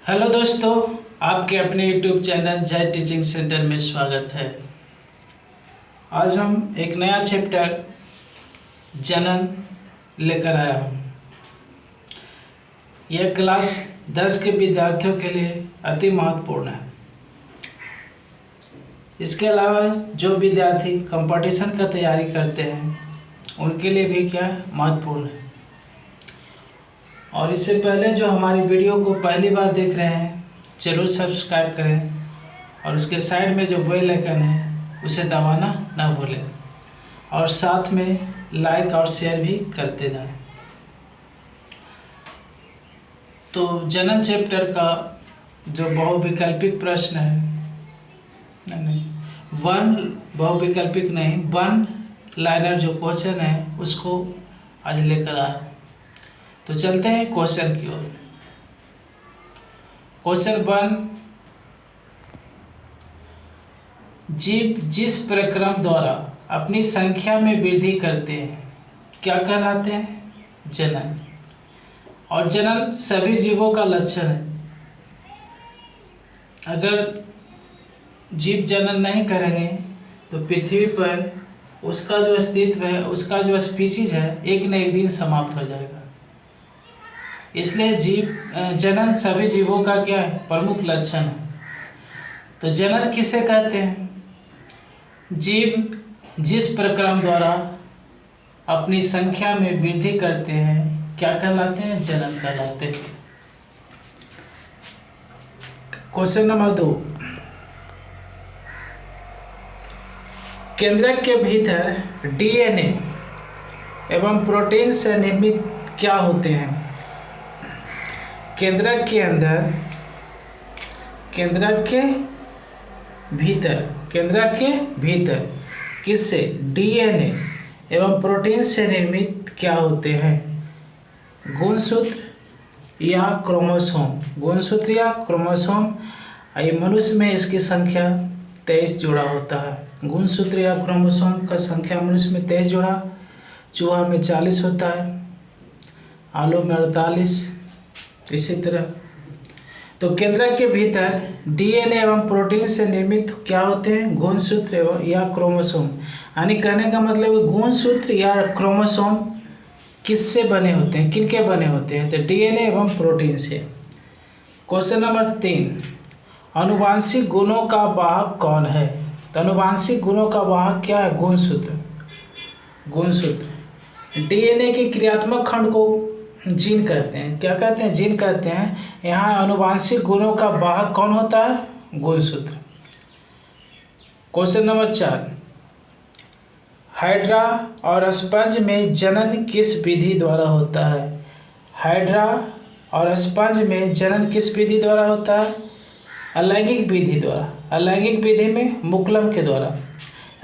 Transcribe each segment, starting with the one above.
Hello दोस्तों, आपके अपने यूट्यूब चैनल जय टीचिंग सेंटर में स्वागत है। आज हम एक नया चैप्टर जनन लेकर आया हूँ। यह क्लास 10 के विद्यार्थियों के लिए अति महत्वपूर्ण है। इसके अलावा जो विद्यार्थी कंपटीशन का तैयारी करते हैं उनके लिए भी क्या महत्वपूर्ण है। और इससे पहले जो हमारी वीडियो को पहली बार देख रहे हैं ज़रूर सब्सक्राइब करें और उसके साइड में जो बेल आइकन है उसे दबाना ना भूलें और साथ में लाइक और शेयर भी करते जाएं। तो जनन चैप्टर का जो बहुविकल्पिक प्रश्न है, बहुविकल्पिक नहीं, वन लाइनर जो क्वेश्चन है उसको आज लेकर आया। तो चलते हैं क्वेश्चन की ओर। क्वेश्चन 1, जीव जिस प्रक्रम द्वारा अपनी संख्या में वृद्धि करते हैं क्या कहलाते हैं? जनन। और जनन सभी जीवों का लक्षण है। अगर जीव जनन नहीं करेंगे तो पृथ्वी पर उसका जो अस्तित्व है, उसका जो स्पीशीज है, एक न एक दिन समाप्त हो जाएगा। इसलिए जनन सभी जीवों का क्या है? प्रमुख लक्षण है। तो जनन किसे कहते हैं? जीव जिस प्रक्रम द्वारा अपनी संख्या में वृद्धि करते हैं क्या कहलाते हैं? जनन कहलाते हैं। क्वेश्चन नंबर 2, केंद्रक के भीतर डीएनए एवं प्रोटीन से निर्मित क्या होते हैं? केंद्रक के भीतर किससे? डीएनए एवं प्रोटीन से निर्मित क्या होते हैं? गुणसूत्र या क्रोमोसोम। गुणसूत्र या क्रोमोसोम। ये मनुष्य में इसकी संख्या 23 जोड़ा होता है। गुणसूत्र या क्रोमोसोम का संख्या मनुष्य में 23 जोड़ा, चूहा में 40 होता है, आलू में 48, इसी तरह। तो केंद्रक के भीतर डीएनए एवं प्रोटीन से निर्मित क्या होते हैं? गुणसूत्र एवं या क्रोमोसोम। यानी कहने का मतलब गुणसूत्र या क्रोमोसोम किससे बने होते हैं, किनके बने होते हैं? तो डीएनए एवं प्रोटीन से। क्वेश्चन नंबर 3, आनुवांशिक गुणों का वाहक कौन है? तो आनुवांशिक गुणों का वाहक क्या है? गुणसूत्र। डीएनए के क्रियात्मक खंड को जीन कहते हैं। क्या कहते हैं? जीन कहते हैं। यहाँ आनुवांशिक गुणों का वाहक कौन होता है? गुणसूत्र। क्वेश्चन नंबर 4, हाइड्रा और स्पंज में जनन किस विधि द्वारा होता है? हाइड्रा और स्पंज में जनन किस विधि द्वारा होता है? अलैंगिक विधि द्वारा। अलैंगिक विधि में मुकुलन के द्वारा।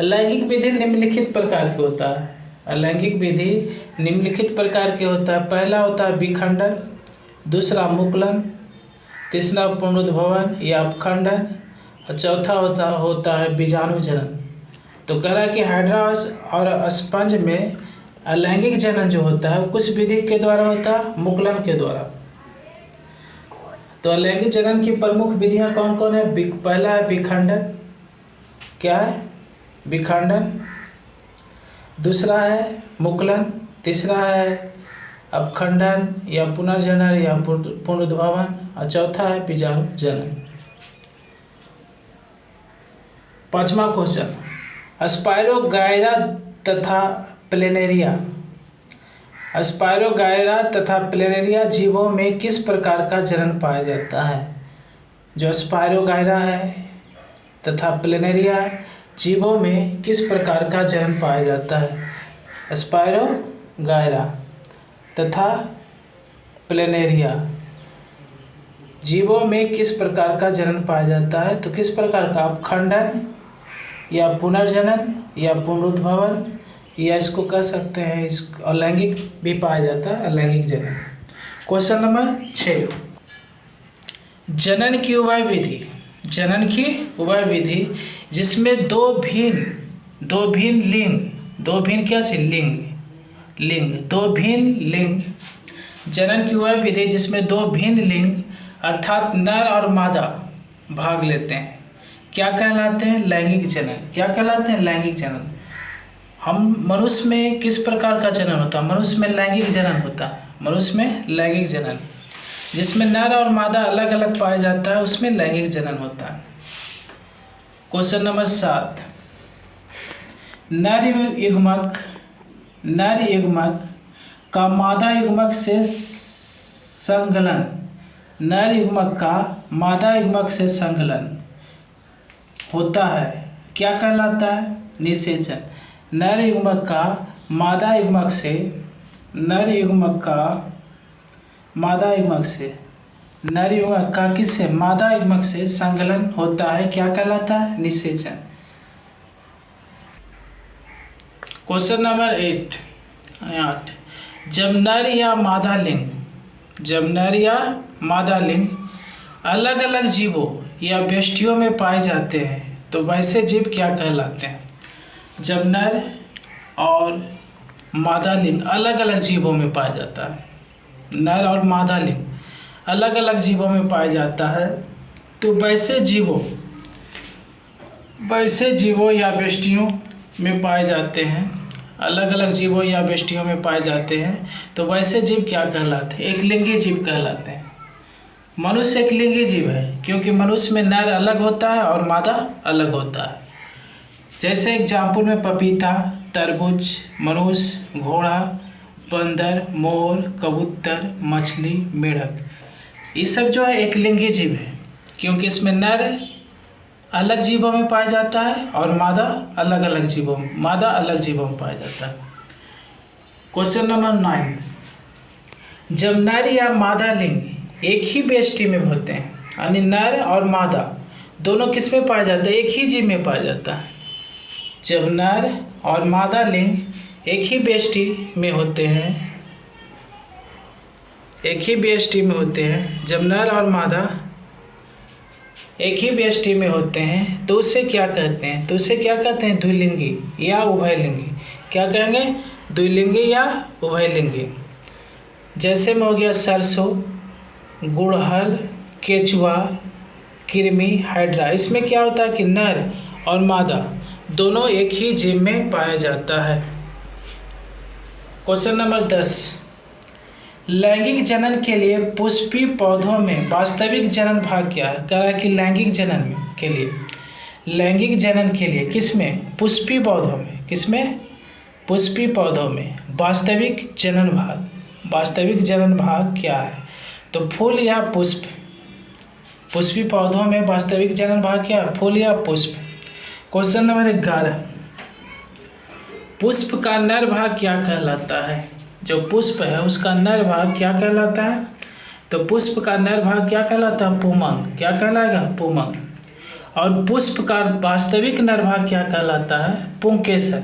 अलैंगिक विधि निम्नलिखित प्रकार के होता है। अलैंगिक विधि निम्नलिखित प्रकार के होता है। पहला होता है विखंडन, दूसरा मुकुलन, तीसरा पुनरुद्भवन या अपखंडन और चौथा होता है बीजाणुजनन। तो कह रहा है कि हाइड्रा और स्पंज में अलैंगिक जनन जो होता है वो कुछ विधि के द्वारा होता है? मुकुलन के द्वारा। तो अलैंगिक जनन की प्रमुख विधियां कौन कौन है? पहला है विखंडन। क्या है? विखंडन। दूसरा है मुकुलन, तीसरा है अपखंडन या पुनर्जनन या पुनरुद्भवन और चौथा है बीजाणुजनन। 5वां क्वेश्चन, स्पाइरोगाइरा तथा प्लेनेरिया। स्पाइरोगाइरा तथा प्लेनेरिया जीवों में किस प्रकार का जनन पाया जाता है? जो स्पाइरोगाइरा है तथा प्लेनेरिया जीवों में किस प्रकार का जनन पाया जाता है? स्पाइरोगाइरा तथा प्लेनेरिया जीवों में किस प्रकार का जनन पाया जाता है? तो किस प्रकार का? अपखंडन या पुनर्जनन या पुनरुद्भवन या इसको कह सकते हैं अलैंगिक भी पाया जाता है, अलैंगिक जनन। क्वेश्चन नंबर 6, जनन की उभय विधि। जनन की उभय विधि जिसमें दो भिन्न लिंग जनन की वह विधि जिसमें दो भिन्न लिंग अर्थात नर और मादा भाग लेते हैं, क्या कहलाते हैं? लैंगिक जनन। क्या कहलाते हैं? लैंगिक जनन। हम मनुष्य में किस प्रकार का जनन होता है? मनुष्य में लैंगिक जनन होता है। मनुष्य में लैंगिक जनन, जिसमें नर और मादा अलग अलग पाया जाता है, उसमें लैंगिक जनन होता है। क्वेश्चन नंबर 7, नर युग्मक का मादा युग्मक से संकलन, नर युग्मक का मादा युग्मक से संकलन होता है, क्या कहलाता है? निषेचन। नर युग्मक का मादा युग्मक से, नर युग्मक का मादा युग्मक से, नर युग्मक का किससे? मादा युग्मक से संकलन होता है, क्या कहलाता है? निषेचन। क्वेश्चन नंबर 8, जब नर या मादा लिंग, जब नर या मादा लिंग अलग अलग जीवों या व्यष्टियों में पाए जाते हैं तो वैसे जीव क्या कहलाते हैं? जब नर और मादा लिंग अलग अलग जीवों में पाया जाता है, नर और मादा लिंग अलग अलग जीवों में पाया जाता है तो वैसे जीवों या व्यष्टियों में पाए जाते हैं, अलग अलग जीवों या व्यष्टियों में पाए जाते हैं तो वैसे जीव क्या कहलाते हैं? एक लिंगी जीव कहलाते हैं। मनुष्य एक लिंगी जीव है क्योंकि मनुष्य में नर अलग होता है और मादा अलग होता है। जैसे एग्जाम्पल में पपीता, तरबूज, मनुष्य, घोड़ा, बंदर, मोर, कबूतर, मछली, मेढक, ये सब जो है एक लिंगी जीव है क्योंकि इसमें नर अलग जीवों में पाया जाता है और मादा अलग जीवों में पाया जाता है। क्वेश्चन नंबर 9, जब नर या मादा लिंग एक ही व्यष्टि में होते हैं, यानी नर और मादा दोनों किस में पाया जाता है? एक ही जीव में पाया जाता है। जब नर और मादा लिंग एक ही व्यष्टि में होते हैं, जब नर और मादा एक ही व्यष्टि में होते हैं तो उसे क्या कहते हैं? द्विलिंगी या उभयलिंगी। क्या कहेंगे? द्विलिंगी या उभयलिंगी। जैसे में हो गया सरसों, गुड़हल, केचुआ, कृमि, हाइड्रा। इसमें क्या होता है कि नर और मादा दोनों एक ही जीव में पाया जाता है। क्वेश्चन नंबर 10, लैंगिक जनन के लिए पुष्पीय पौधों में वास्तविक जनन भाग क्या है? कह रहा है कि लैंगिक जनन के लिए किसमें? पुष्पीय पौधों में। किसमें? पुष्पीय पौधों में वास्तविक जनन भाग क्या है? तो फूल या पुष्प। पुष्पीय पौधों में वास्तविक जनन भाग क्या है? फूल या पुष्प। क्वेश्चन नंबर 11, पुष्प का नर भाग क्या कहलाता है? जो पुष्प है उसका नर भाग क्या कहलाता है? तो पुष्प का नर भाग क्या कहलाता है? पुमंग। क्या कहलाएगा? पुमंग। और पुष्प का वास्तविक नर भाग क्या कहलाता है? पुंकेसर।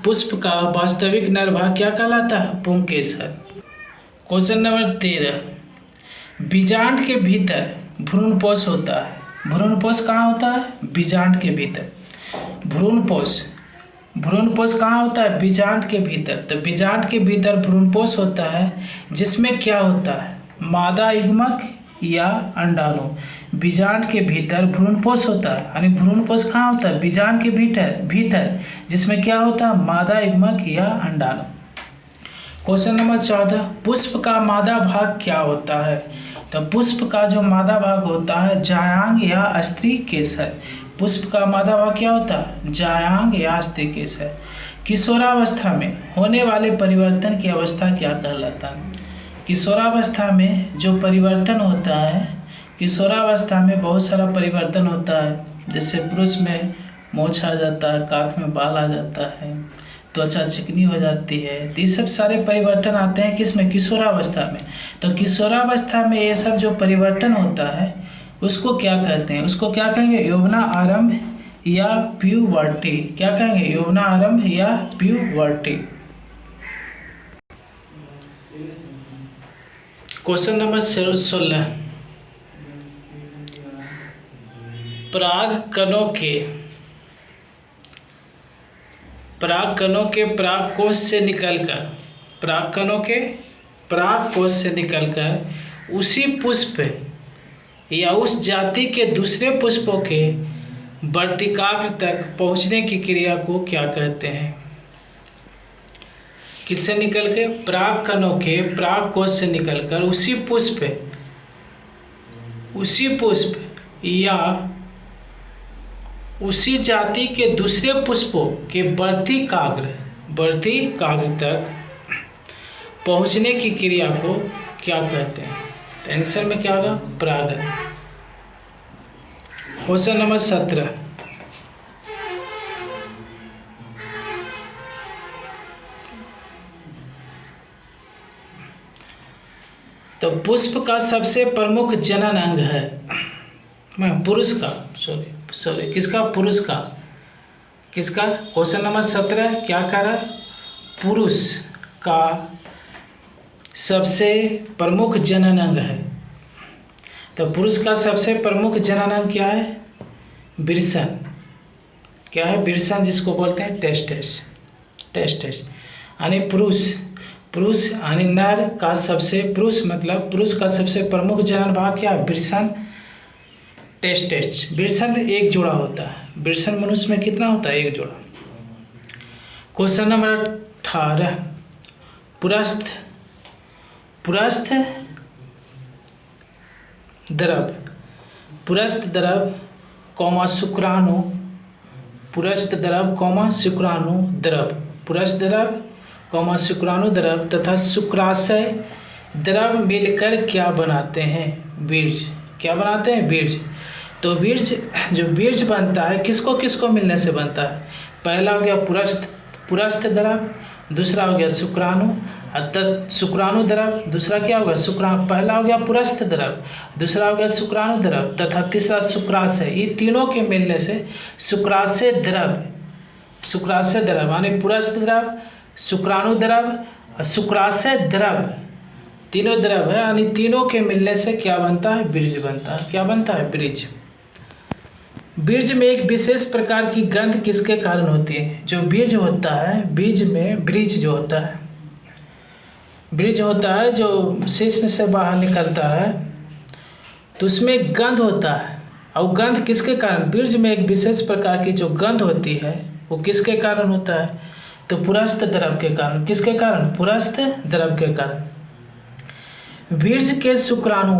पुष्प का वास्तविक नर भाग क्या कहलाता है? पुंकेसर। क्वेश्चन नंबर 13, बीजांड के भीतर भ्रूणपोष होता है। भ्रूणपोष कहाँ होता है? बीजांड के भीतर। भ्रूणपोष कहाँ होता है? बीजांड के भीतर। तो बीजांड के भीतर भ्रूणपोष होता है जिसमें क्या होता है? मादा युग्मक या अंडाणु। बीजांड के भीतर भ्रूणपोष होता है, यानी भ्रूणपोष कहाँ होता है? बीजांड के भीतर जिसमें क्या होता है? मादा युग्मक या अंडाणु। क्वेश्चन नंबर 14, पुष्प का मादा भाग क्या होता है? तो पुष्प का जो मादा भाग होता है जायांग या स्त्री केसर। पुष्प का मादा भाग क्या होता है? जायांग या स्त्री केसर। किशोरावस्था में होने वाले परिवर्तन की अवस्था क्या कहलाता है? किशोरावस्था में जो परिवर्तन होता है, किशोरावस्था में बहुत सारा परिवर्तन होता है। जैसे पुरुष में मोछ आ जाता है, काख में बाल आ जाता है, त्वचा चिकनी हो जाती है। तो ये सब सारे परिवर्तन आते हैं किसमें? किशोरावस्था में। तो किशोरावस्था में ये सब जो परिवर्तन होता है उसको क्या कहते हैं? उसको क्या कहेंगे? यौवना आरंभ या प्यूबर्टी। क्या कहेंगे? यौवना आरंभ या प्यूबर्टी। क्वेश्चन नंबर 16, परागकणों के परागकोश से निकलकर उसी पुष्प या उस जाति के दूसरे पुष्पों के वर्तिकाग्र तक पहुँचने की क्रिया को क्या कहते हैं? किससे निकल के? पराग कणों के पराग कोश से निकलकर उसी पुष्प या उसी जाति के दूसरे पुष्पों के वर्तिकाग्र तक पहुंचने की क्रिया को क्या कहते हैं? तो आंसर में क्या होगा? परागण। क्वेश्चन नंबर 17, तो पुष्प का सबसे प्रमुख जनन अंग है पुरुष का, सॉरी किसका? पुरुष का। किसका? क्वेश्चन नंबर 17 क्या कह रहा है? पुरुष का सबसे प्रमुख जनन अंग है। तो पुरुष का सबसे प्रमुख जनन अंग क्या है? वृषण। क्या है? वृषण, जिसको बोलते हैं टेस्टिस। यानी पुरुष यानी नर का सबसे, पुरुष का सबसे प्रमुख जनन भाग क्या है? वृषण, टेस्टिस। वृषण एक जोड़ा होता है। वृषण मनुष्य में कितना होता है? एक जोड़ा। क्वेश्चन नंबर 18, पुरस्थ द्रव कौमा शुक्राणु द्रव तथा शुक्राशय द्रव मिलकर क्या बनाते हैं? बीज। क्या बनाते हैं? बीज। तो बीज बनता है किसको किसको मिलने से बनता है? पहला हो गया पुरस्थ द्रव, दूसरा हो गया शुक्राणु द्रव, दूसरा क्या होगा? पहला हो गया पुरस्थ द्रव, दूसरा हो गया शुक्राणु द्रव तथा तीसरा शुक्राशय। ये तीनों के मिलने से शुक्राशय द्रव यानी पुरस्थ द्रव, शुक्राणु द्रव और शुक्राशय द्रव, तीनों द्रव है, यानी तीनों के मिलने से क्या बनता है? बीज बनता है। क्या बनता है? बीज। बीज में एक विशेष प्रकार की गंध किसके कारण होती है? जो बीज होता है, बीज में बीज होता है जो शिश्न से बाहर निकलता है, तो उसमें गंध होता है। और गंध किसके कारण? बीज में एक विशेष प्रकार की जो गंध होती है वो किसके कारण होता है? तो पुरस्थ द्रव के कारण। किसके कारण? पुरस्थ द्रव के कारण। बीज के शुक्राणु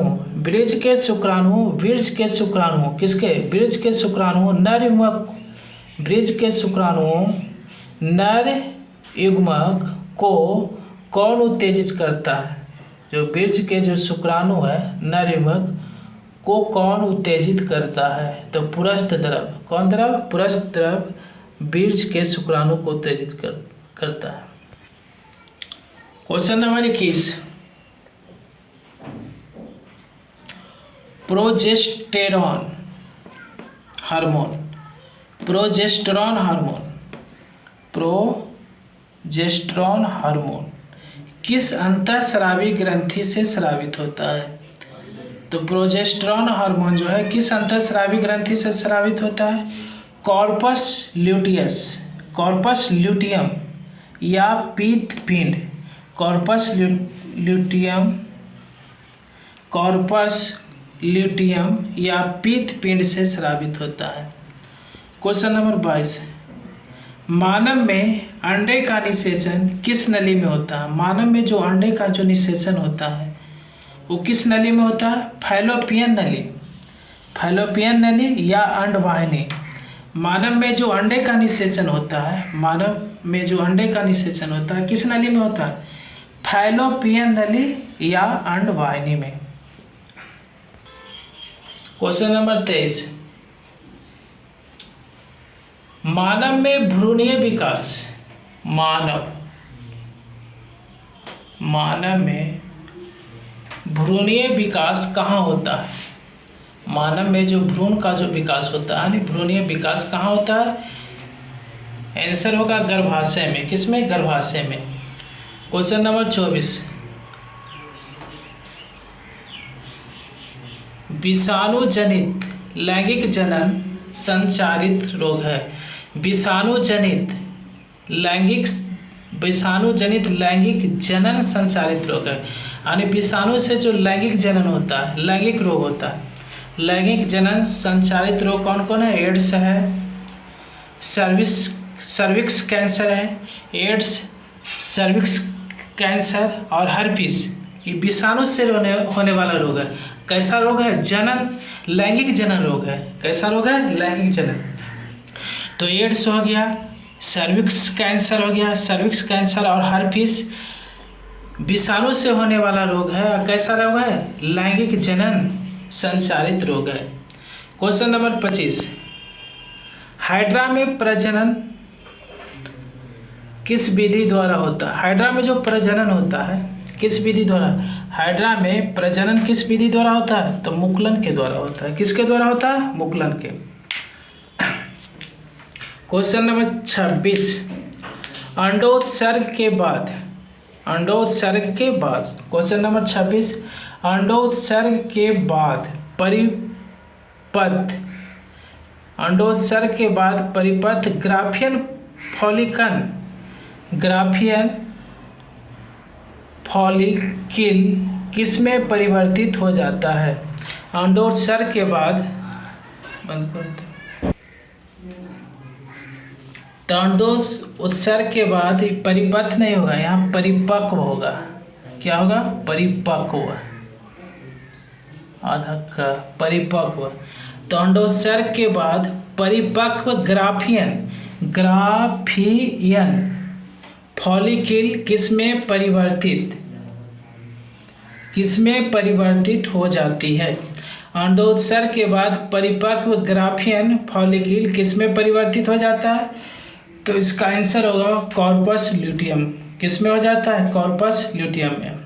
किसके? बीज के शुक्राणु नर युग्मक को कौन उत्तेजित करता है? जो बीज के जो शुक्राणु है नर युग्मक को कौन उत्तेजित करता है? तो पुरस्थ द्रव। कौन द्रव? पुरस्थ द्रव बीज के शुक्राणु को उत्तेजित करता है। क्वेश्चन नंबर 21, प्रोजेस्टेरॉन हार्मोन किस अंतःस्रावी ग्रंथि से स्रावित होता है? तो प्रोजेस्टेरॉन हार्मोन जो है किस अंतःस्रावी ग्रंथि से स्रावित होता है? कॉर्पस ल्यूटियम या पीतपिंड। कॉर्पस ल्यूटियम या पीतपिंड से स्रावित होता है। क्वेश्चन नंबर 22, मानव में अंडे का निषेचन किस नली में होता है? मानव में जो अंडे का जो निषेचन होता है वो किस नली में होता है? फैलोपियन नली या अंडवाहिनी। मानव में जो अंडे का निषेचन होता है किस नली में होता है? फैलोपियन नली या अंडवाहिनी में। क्वेश्चन नंबर 23, मानव में भ्रूणीय विकास कहाँ होता है? मानव में जो भ्रूण का जो विकास होता है, भ्रूणीय विकास कहाँ होता है? आंसर होगा गर्भाशय में। किसमें? गर्भाशय में। क्वेश्चन नंबर 24, विषाणु जनित लैंगिक जनन संचारित रोग है। विषाणु जनित लैंगिक जनन संचारित रोग है। यानी विषाणु से जो लैंगिक जनन होता है, लैंगिक रोग होता है, लैंगिक जनन संचालित रोग कौन कौन है? एड्स है, सर्विक्स कैंसर है, एड्स, सर्विक्स कैंसर और हर्पीस, ये विषाणु से होने वाला रोग है। कैसा रोग है? जनन, लैंगिक जनन रोग है। कैसा रोग है? लैंगिक जनन। तो एड्स हो गया, सर्विक्स कैंसर हो गया, सर्विक्स कैंसर और हर्पीस विषाणु से होने वाला रोग है। और कैसा रोग है? लैंगिक जनन संचालित रोग है। क्वेश्चन नंबर 25, हाइड्रा में प्रजनन किस विधि द्वारा होता है? हाइड्रा में जो प्रजनन होता है किस विधि द्वारा? हाइड्रा में प्रजनन किस विधि द्वारा होता है? तो मुकुलन के द्वारा होता है। किसके द्वारा होता है? मुकुलन के। क्वेश्चन नंबर 26, अंडोत्सर्ग के बाद, अंडोत्सर्ग के बाद, क्वेश्चन नंबर 26, अंडोत्सर्ग के बाद परिपथ, अंडोत्सर्ग के बाद परिपथ ग्राफियन फॉलिकन, ग्राफियन फॉलिकिल किसमें परिवर्तित हो जाता है? अंडोत्सर्ग के बाद, बंद करते, तो अंडोत्सर्ग के बाद परिपथ नहीं होगा, यहाँ परिपक्व होगा। क्या होगा? परिपक्व, आधा का परिपक्व। तो अंडोत्सर्ग के बाद परिपक्व ग्राफियन, ग्राफियन फॉलिकिल किसमें परिवर्तित, किसमें परिवर्तित हो जाती है? अंडोत्सर्ग के बाद परिपक्व ग्राफियन फॉलिकिल किसमें परिवर्तित हो जाता है? तो इसका आंसर होगा कॉर्पस ल्यूटियम। किसमें हो जाता है? कॉर्पस ल्यूटियम में।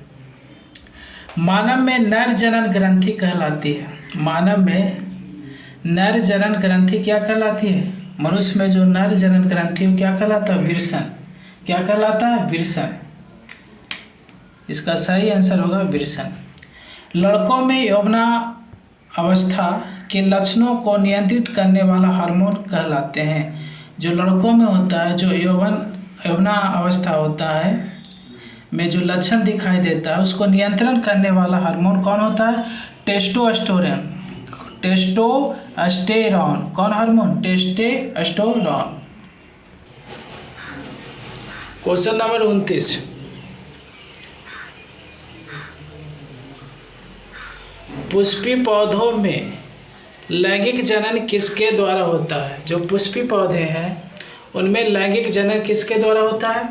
मानव में नर जनन ग्रंथि कहलाती है। मानव में नर जनन ग्रंथि क्या कहलाती है? मनुष्य में जो नर जनन ग्रंथि वो क्या कहलाता है? विरसन। क्या कहलाता है? विरसन। इसका सही आंसर होगा विरसन। लड़कों में यौवना अवस्था के लक्षणों को नियंत्रित करने वाला हार्मोन कहलाते हैं। जो लड़कों में होता है, जो यौवना अवस्था होता है में जो लक्षण दिखाई देता है, उसको नियंत्रण करने वाला हार्मोन कौन होता है? टेस्टोस्टेरोन। टेस्टोस्टेरोन। कौन hormone? Testosterone. Question number 29, Pushpi पौधों में लैंगिक जनन किसके द्वारा होता है? जो पुष्पी पौधे हैं उनमें लैंगिक जनन किसके द्वारा होता है?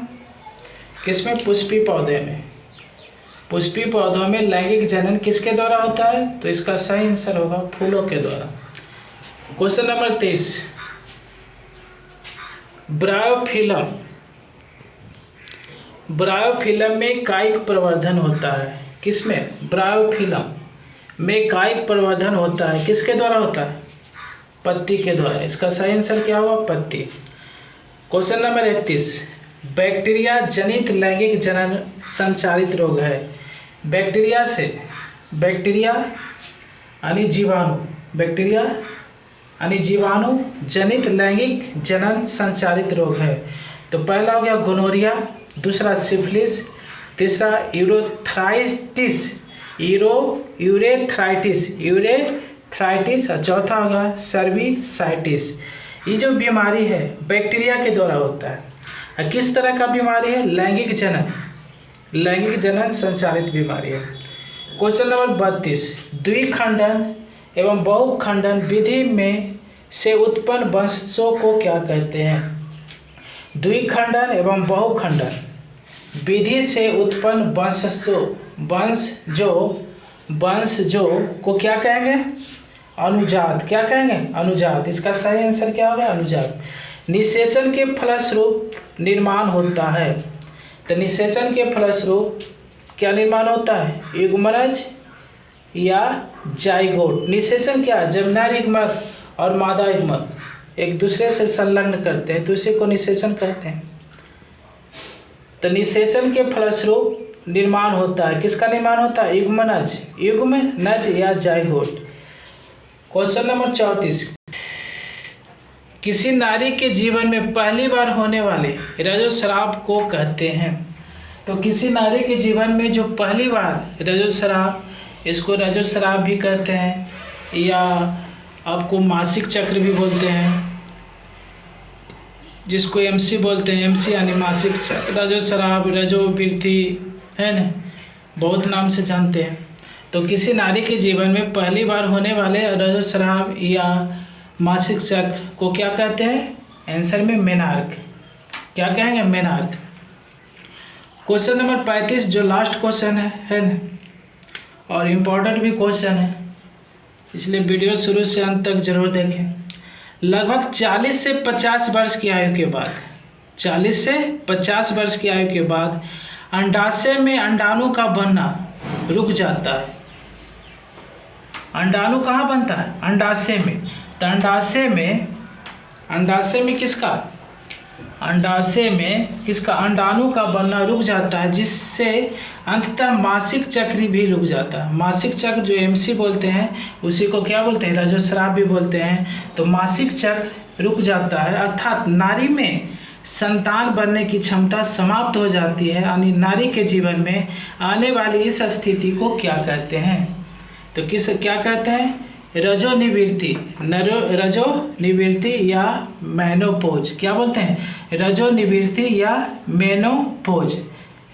किसमें? पुष्पी पौधे में। पुष्पी पौधों में लैंगिक जनन किसके द्वारा होता है? तो इसका सही आंसर होगा फूलों के द्वारा। क्वेश्चन नंबर 23, ब्रायोफिलम, ब्रायोफिलम में कायिक प्रवर्धन होता है। किसमें? ब्रायोफिलम में कायिक प्रवर्धन होता है। किसके द्वारा होता है? पत्ती के द्वारा। इसका सही आंसर क्या होगा? पत्ती। क्वेश्चन नंबर 31, बैक्टीरिया जनित लैंगिक जनन संचालित रोग है। बैक्टीरिया से, बैक्टीरिया यानी जीवाणु, बैक्टीरिया यानी जीवाणु जनित लैंगिक जनन संचालित रोग है। तो पहला हो गया गोनोरिया, दूसरा सिफिलिस, तीसरा यूरेथ्राइटिस, यूरेथ्राइटिस और चौथा होगा सर्विसाइटिस। ये जो बीमारी है बैक्टीरिया के द्वारा होता है। किस तरह का बीमारी है? लैंगिक जनन, लैंगिक जनन संचालित बीमारी है। क्वेश्चन नंबर 32, द्विखंडन एवं बहुखंडन विधि में से उत्पन्न वंशजों को क्या कहते हैं? द्विखंडन एवं बहुखंडन विधि से उत्पन्न वंशजों को क्या कहेंगे? अनुजात। क्या कहेंगे? अनुजात। इसका सही आंसर क्या होगा? अनुजात। निषेचन के फलस्वरूप निर्माण होता है। तो निषेचन के फलस्वरूप क्या निर्माण होता है? युग्मनज या जाइगोट। निषेचन क्या? जब नर युग्मक और मादा युग्मक एक दूसरे से संलग्न करते हैं तो इसी को निषेचन कहते हैं। तो निषेचन के फलस्वरूप निर्माण होता है। किसका निर्माण होता है? युग्मनज या जाइगोट। क्वेश्चन नंबर 34, किसी नारी के जीवन में पहली बार होने वाले रजोस्राव को कहते हैं। तो किसी नारी के जीवन में जो पहली बार ऋजुस्राव, इसको ऋजुस्राव भी कहते हैं या आपको मासिक चक्र भी बोलते हैं, जिसको एमसी बोलते हैं, एमसी यानी मासिक चक्र, ऋजुस्राव, रजोवृद्धि, है न, बहुत नाम से जानते हैं। तो किसी नारी के जीवन में पहली बार होने वाले ऋजुस्राव या मासिक चक्र को क्या कहते हैं? आंसर में मेनार्क। क्या कहेंगे? मेनार्क। क्वेश्चन नंबर 35 जो लास्ट क्वेश्चन है न, और इम्पोर्टेंट भी क्वेश्चन है, इसलिए वीडियो शुरू से अंत तक जरूर देखें। लगभग 40 से 50 वर्ष की आयु के बाद, 40 से 50 वर्ष की आयु के बाद अंडाशय में अंडाणु का बनना रुक जाता है। अंडाणु कहाँ बनता है? अंडाशय में। तो अंडाशय में किसका? अंडाशय में किसका? अंडाणु का बनना रुक जाता है, जिससे अंततः मासिक चक्र भी रुक जाता है। मासिक चक्र जो एमसी बोलते हैं उसी को क्या बोलते हैं? ऋजुस्राव भी बोलते हैं। तो मासिक चक्र रुक जाता है, अर्थात नारी में संतान बनने की क्षमता समाप्त हो जाती है। यानी नारी के जीवन में आने वाली इस स्थिति को क्या कहते हैं? तो क्या कहते हैं? रजोनिवृत्ति, रजोनिवृत्ति या मेनोपोज। क्या बोलते हैं? रजोनिवृत्ति या मेनोपोज।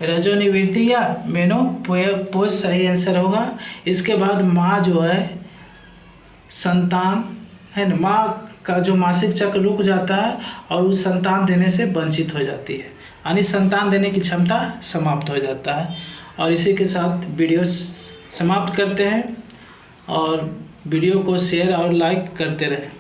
रजोनिवृत्ति या मेनोपोज सही आंसर होगा। इसके बाद माँ जो है संतान, है ना, माँ का जो मासिक चक्र रुक जाता है और उस संतान देने से वंचित हो जाती है, यानी संतान देने की क्षमता समाप्त हो जाता है। और इसी के साथ वीडियो समाप्त करते हैं, और वीडियो को शेयर और लाइक करते रहें।